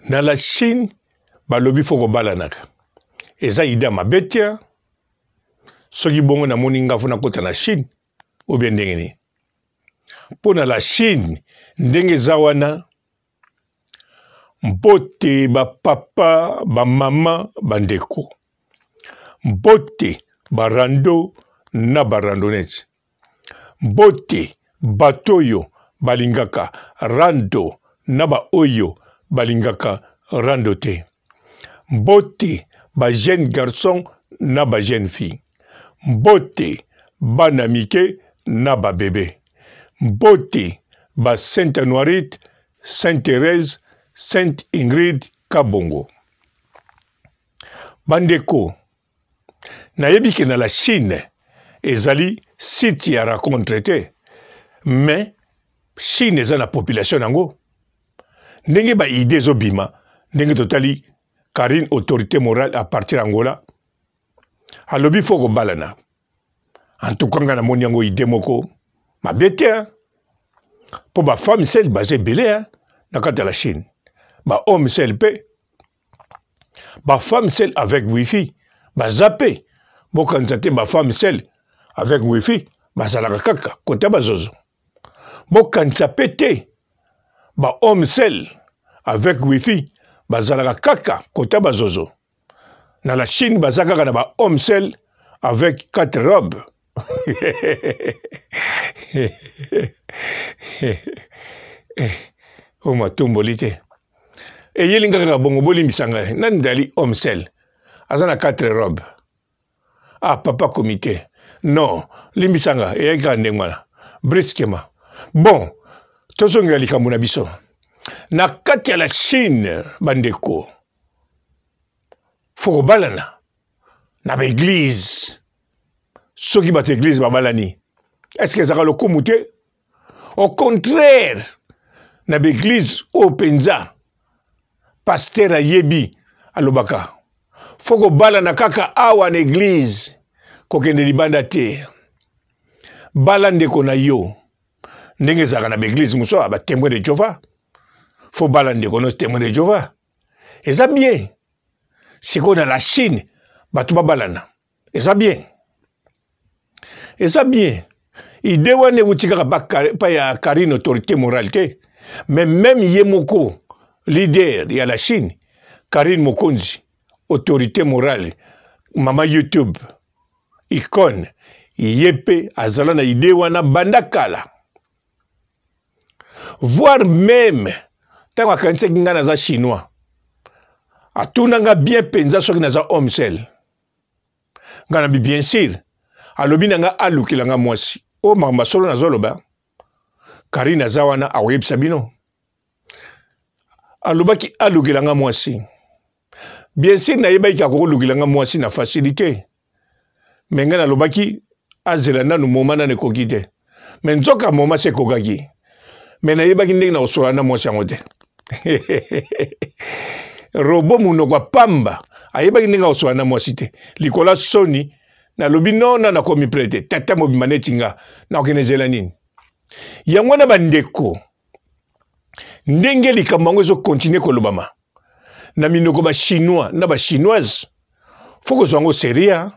Na la Chine, balobi foko balanaka. Eza ida mabetia. Soki bongo na moninga funa kota na Chine. Ou bien ndenge. Po na la Chine, ndenge zawana. Mbote ba papa, ba mama, bandeko. Mbote ba rando na ba randonnette. Mbote batoyo balingaka rando na ba oyo balingaka rando te. Mbote ba jeune garçon na ba jeune fille. Mbote bana mike na ba bébé. Mbote ba Sainte Noirite, Sainte Thérèse, Sainte Ingrid Kabongo. Bandeko, nayebi ke na la Chine, ezali site ya rencontre te, mais Chine eza na population nango. Ndenge ba idée zobima, ndenge totali Karine autorité morale à partir d'Angola. Alobi foko balana. En tout cas, na moni yango idée moko mabete. Pour ba femme celle basée belé na kata la Chine. Ba homme celle pe. Ba femme celle avec wifi, ba zappé. Bo kanzate ba femme celle avec wifi, ba zalaka kaka kota ba zozo. Bo kanzate te. Ba homme celle avec wifi, ba zalaka kaka kota ba zozo. Na la Chine ba zaka na ba homme celle avec 4 robes. O matumbolite. E yelinga kaka bongo bolimbisanga nani dali homme celle. Azana 4 robes. Ah papa comité. Non, limbisanga e yaka ndengwana. Briskema. Bon, tosongira likambo na biso. Na kati ya la Chine bandeko. Foko balana na ba église. Soki bat église ba balani. Est-ce que ça va le commuter? Au contraire, na ba église au penza. Pasteur ayebi alobaka. Foko balana kaka awa na église kokende libanda te. Balande ko na yo. Ndenge zaka na ba église muso ba témoin de Jéhovah. Faut balande ko no témoin de Jéhovah. Et ça bien. C'est qu'on a la Chine, batuba balana. Et ça bien. Et ça bien. Il doit ne boutika pas ya Karine autorité morale. Mais même Yemoko, leader de la Chine, Karine Mokonzi, autorité morale, Mama YouTube, icône, Yepe, Azalana Idewana Bandakala. Voire même, tant que kanse ngana za chinois. Atunanga bien penza soki naza homme seul. Ngana bi bien sûr. Alobi nanga alukilanga mwasi. O mama solo nazoloba. Karine azawana awebisa bino. Alobaki alukilanga mwasi. Bien sûr na yeba ikako lukilanga mwasi na facilité. Menga alobaki azela nanu momana ne kokite. Men nzoka moma se kokaki. Men na yeba ki ndenge na osola na mwasi yangote. Robo munokwa pamba ayeba kinenga oswana mwasite likola soni na lobi nona na komi prete tata mobima netinga na okenezela nini yango na bandeko ndenge likambo yango ezo continue kolobama na minoko ba chinois na ba chinoise foko zango seria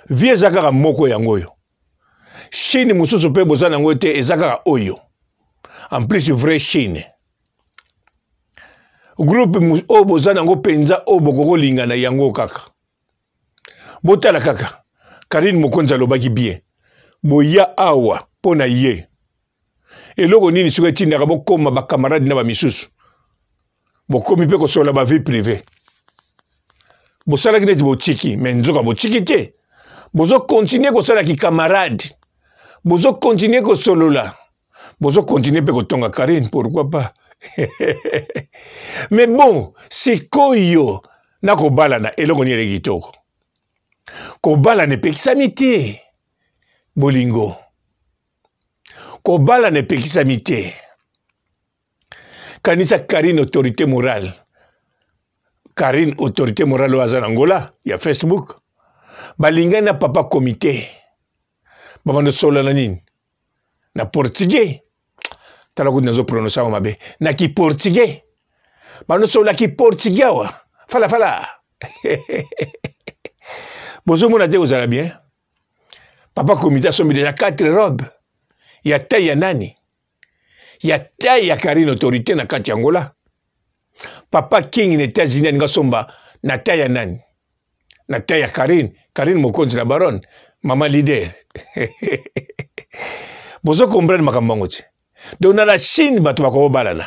vie ezakaka moko yango oyo Chine mususu pe bozana yango te ezakaka oyo en plus vrai Chine. Groupe o bozana ngo penza o bokoko lingana yango kaka. Botala kaka. Karine Mokonzi alobaki bien. Boya awa pona ye. Eloko nini soki etinaka bokoma ba camarade na ba misusu. Bokomi pe kosola ba vie privée. Bosalaki neti botiki, mais nzoka botiki te. Bozo continuer kosala ki camarade. Bozo continuer kosolola. Bozo continuer pe kotonga Karine, pourquoi pas? Mais bon, c'est koyo na kobala na eloko ni kitoko. Kobala ne pekisamite bolingo. Kobala ne pekisamite. Kanisa Karine autorité morale. Karine autorité morale oazana Angola, ya Facebook. Balinga na papa comité. Baba no sola na nini. Na portugais. Tala ko nazo prononcer mabe. Na ki portugais. Bano solaki portigawa. Fala. Bozo mona te ozala bien. Papa comité sombi déjà 4 robes. Ya taille ya nani. Ya taille ya Karine autorité na kati Angola. Papa King na États-Unis nga somba na taille ya nani. Na taille ya Karine. Karine mokonzi na baronne. Maman leader. Bozo comprendre makambo te. Donc na la Chine bato bakoko balana.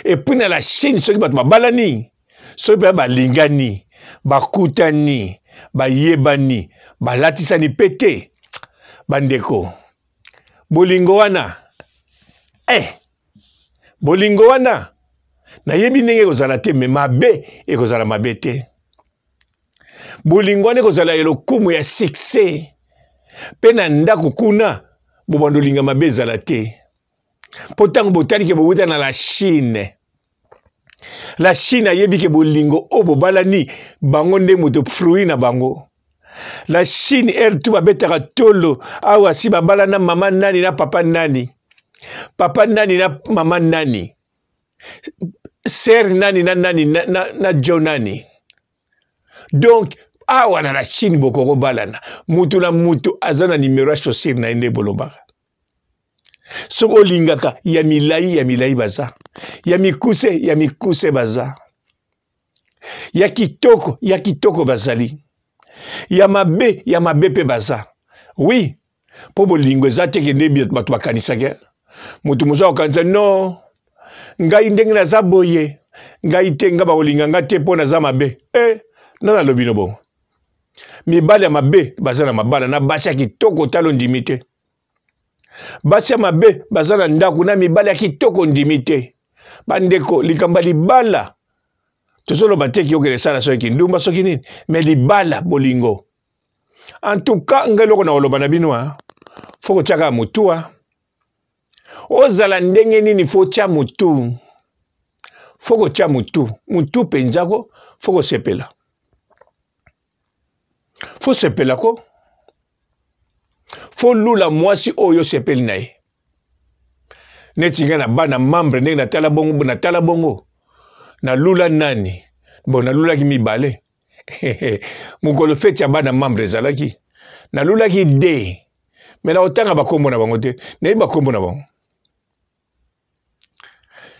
Et puis na la Chine soki bato babalani. Soki ba balingani, bakutani, bayebani, balatisani pete. Bandeko. Bolingo wana. Bolingo wana. Na yebi ndenge kozala te me mabe ekozala mabe te. Bolingo wana ekozala elokumu ya succès. Pe na ndako kuna bobando linga mabe ezala te. Potango botali ke bowuta na la Chine. La Chine ayebi ke bolingo o bobalani bango nde moto fruit na bango. La Chine tu babetaka tolo awa si babala na mama nani na papa nani. Papa nani na mama nani. Ser nani na nani na Joe nani. Donc awa na la Chine bokoko balana. Mutu na mutu azana numéro chaussure na ende bolobaka. Soko lingaka ya milai baza. Ya mikuse baza. Ya kitoko bazali. Ya mabe pe baza. Oui. Po bolingo ezate ke ndebi bato bakanisaka. Mutu musa okanisa no. Ngai ndenge na za boye. Ngai te nga ba olinga nga te po na za mabe. Nana lobino bon. Mibale ya mabe baza na mabala na basi ya kitoko talo ndimite. Basi ya mabe baza na ndako na mibale ya kitoko ndimite. Bandeko likamba libala. Tosolo bateki okele sala soki ndumba soki nini. Mais libala bolingo. En tout cas ngeloko na oloba na binoa. Foko tiaka mutua. Ozala ndenge nini fo tia mutu. Foko tia mutu. Mutu penzako foko sepela. Fo sepela ko. Fo lula mwasi oyo sepeli na ye. Netinga na bana membre ndenge na tala bongo. Na lula nani. Bon na lula ki mibale. Mukolo feti ya bana membre ezalaki. Na lula ki de. Mais na otanga bakombo na bango te. Na bakombo na bango.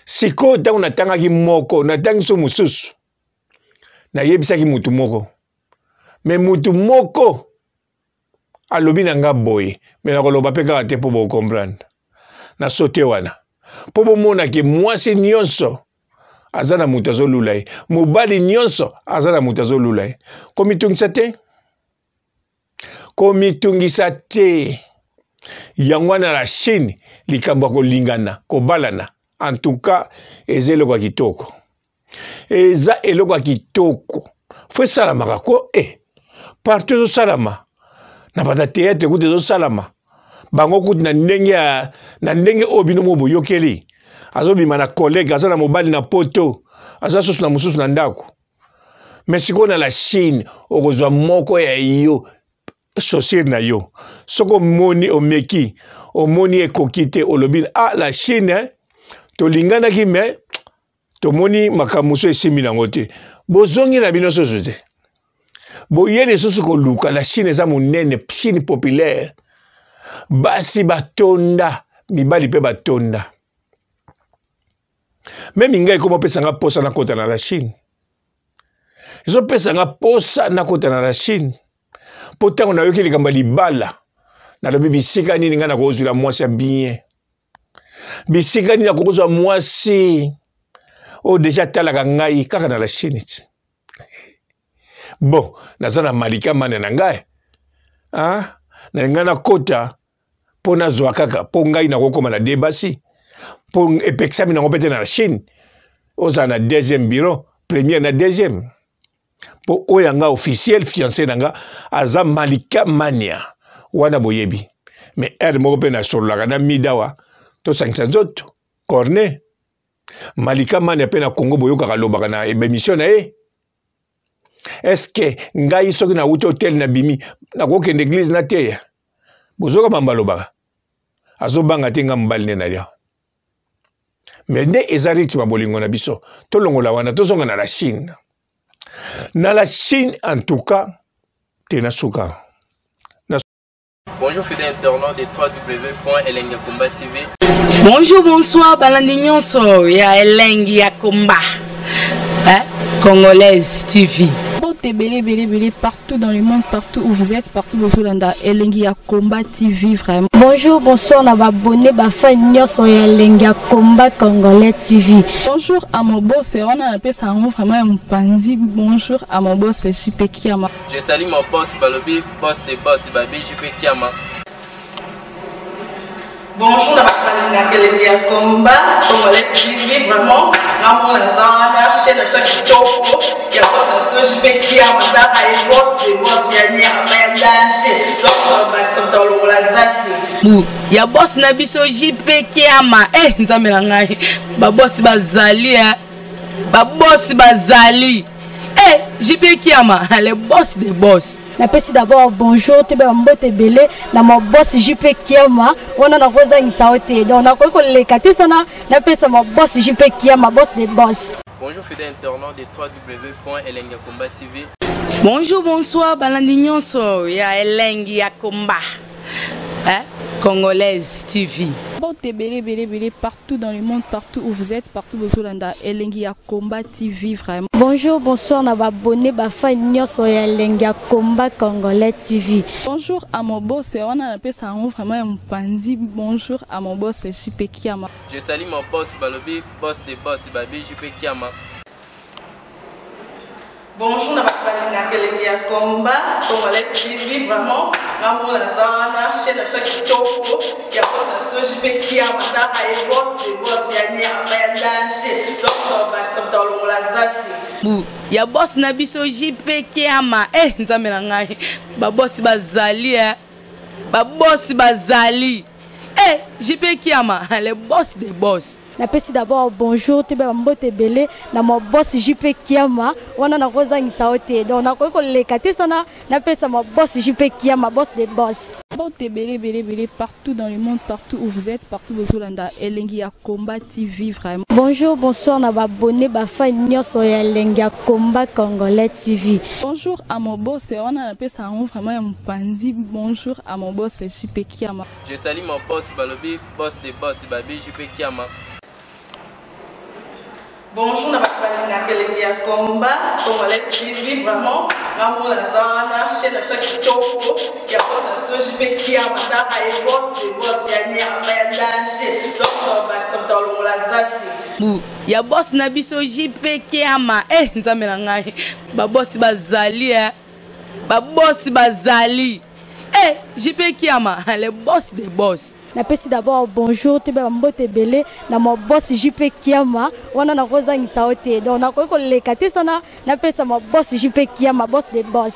Siko tango na tanga ki moko. Na tangi so mususu. Na yebisa ki mutu moko. Mais mutu moko. Alobi na nga boye. Mais na koloba pe kaka te po bo comprendre. Na sote wana. Po bo mona ke mwasi nyonso. Azana mutu azolula ye. Mobali nyonso. Azana mutu azolula ye. Komitungisa te? Komitungisa te. Yango na la Chine. Likambo kolingana. Kobalana. En tout cas, eza eloko ya kitoko. Eza eloko ya kitoko. Fwe salamaka ko. Partout zo salama. Na bata théâtre kutu zo salama. Bango kutu na ndenge obino mo boyokeli. Azobima na collègue, aza na mobali na poto. Aza susu na mususu na ndako. Mais siko na la Chine, okozwa moko ya yo. Chaussure na yo. Soko moni omeki. Omoni ekokite olobi. La Chine, to lingana ki me. To moni makamuso esimi na ngote. Bozongi na bino soso te. Boyele soso koluka. La Chine eza monene. Chine populaire. Basi batonda. Mibali pe batonda. Même ingai komo pesa nga posa na kota na la Chine. Iso pesa nga posa na kota na la Chine. Potango na yoki likamba libala. Na lobi bisika nini nga na kozula mwasi ya bien. Bisika nini na kozula mwasi. O deja talaka ngai kaka na la Chine. Bon, nazana malika mane na ngai. Na nga na kota. Po na zwa kaka. Po ngai na kokoma na debasi. Pour epexami na ngopete na la Chine. Oza na deuxième bureau, premier na deuxième. Pour oyanga officiel fiancé nanga aza Malika Mania wana boyebi. Mais elle moko pe na solaka na midawa to sangisa nzoto corne. Malika Mania pe na Congo boyoka kalobaka na émission na e. Est-ce que ngai soki na wuti hotel na bimi na kokende église na teya. Bozoka mambalobaka. Azobanga tenga mbali na ya. mais nde eza rythme bolingo na biso tolongola wana tozonga na la Chine. Na la Chine en tout cas tenasuka. Bonjour fidèles internautes de www.elengiakomba TV. Bonjour, bonsoir, balandi nyonso ya Elengi ya Komba. Congolaise TV. Belé partout dans le monde, partout où vous êtes, partout où vous êtes, Elengi ya Komba TV vraiment. Bonjour, bonsoir, na abonné ba fan nyonso ya Elengi ya Komba Congolais TV. Bonjour à mon boss, on a appelé ça vraiment un pandi. Bonjour à mon boss, JP Kiama. Je salue mon boss Balobi, boss des boss Babi, JP Kiama. Bonjour, la famille na Elengi ya Komba Congolais TV vraiment. Namo na zana chaîne de chaque topo. Ya boss na JP Kiama, ta ay boss des boss ya ni amandache. Donc Maxime Tolo la zaki. Ya boss na biso JP Kiama. Nzambe na ngai. Ba boss bazali ba boss bazali. JP Kiama, le boss des boss. Napesi d'abord bonjour, te ba mbote belé na mon boss JP Kiama. On a na koza ngisaote. Donc na ko le katisa na napesa mon boss JP Kiama, boss des boss. Bonjour fidèles internautes de www.elengiakomba TV. Bonjour, bonsoir, balandi nyonso ya Elengi ya Komba. Congolaise TV. Belé partout dans le monde, partout où vous êtes, partout où vous êtes, Elengi ya Komba TV vraiment. Bonjour, bonsoir, na abonné ba fan nyonso ya Elengi ya Komba Congolais TV. Bonjour à mon boss, on a appelé ça vraiment un pandi. Bonjour à mon boss, JP Kiama. Je salue mon boss Balobi, boss des boss Babi, JP Kiama. Bonjour, la famille na Elengi ya Komba Congolais TV vraiment. Namo na zana chaîne de chaque topo. Ya boss na JP Kiama, ta ay boss des boss ya ni amandache. Donc Maxime Tolo la zaki. Ya boss na biso JP Kiama. Nzambe na ngai. Ba boss bazali ba boss bazali. JP Kiama, le boss des boss. Napesi d'abord bonjour, te ba mbote belé na mon boss JP Kiama. On a na koza ngisaote. Donc na ko le katisa na napesa mon boss JP Kiama, boss des boss. Belé partout dans le monde, partout où vous êtes, partout où vous êtes, Elengi ya Komba TV vraiment. Bonjour, bonsoir, na abonné ba fan nyonso ya Elengi ya Komba Congolais TV. Bonjour à mon boss, on a appelé ça vraiment un pandi. Bonjour à mon boss, JP Kiama. Je salue mon boss Balobi, boss des boss Babi, JP Kiama. Bonjour, la famille na Elengi ya Komba Congolais TV vraiment. Namo na zana chaîne de chaque topo. Ya boss na JP Kiama, ta ay boss des boss ya ni amandache. Donc Maxime Tolo la zaki. Ya boss na biso JP Kiama. Nzambe na ngai. Ba boss bazali ba boss bazali. JP Kiama, le boss des boss. Napesi d'abord bonjour, te ba mbote belé na mon boss JP Kiama. On a na koza ngisaote. Donc na ko le katisa na napesa mon boss JP Kiama, boss des boss.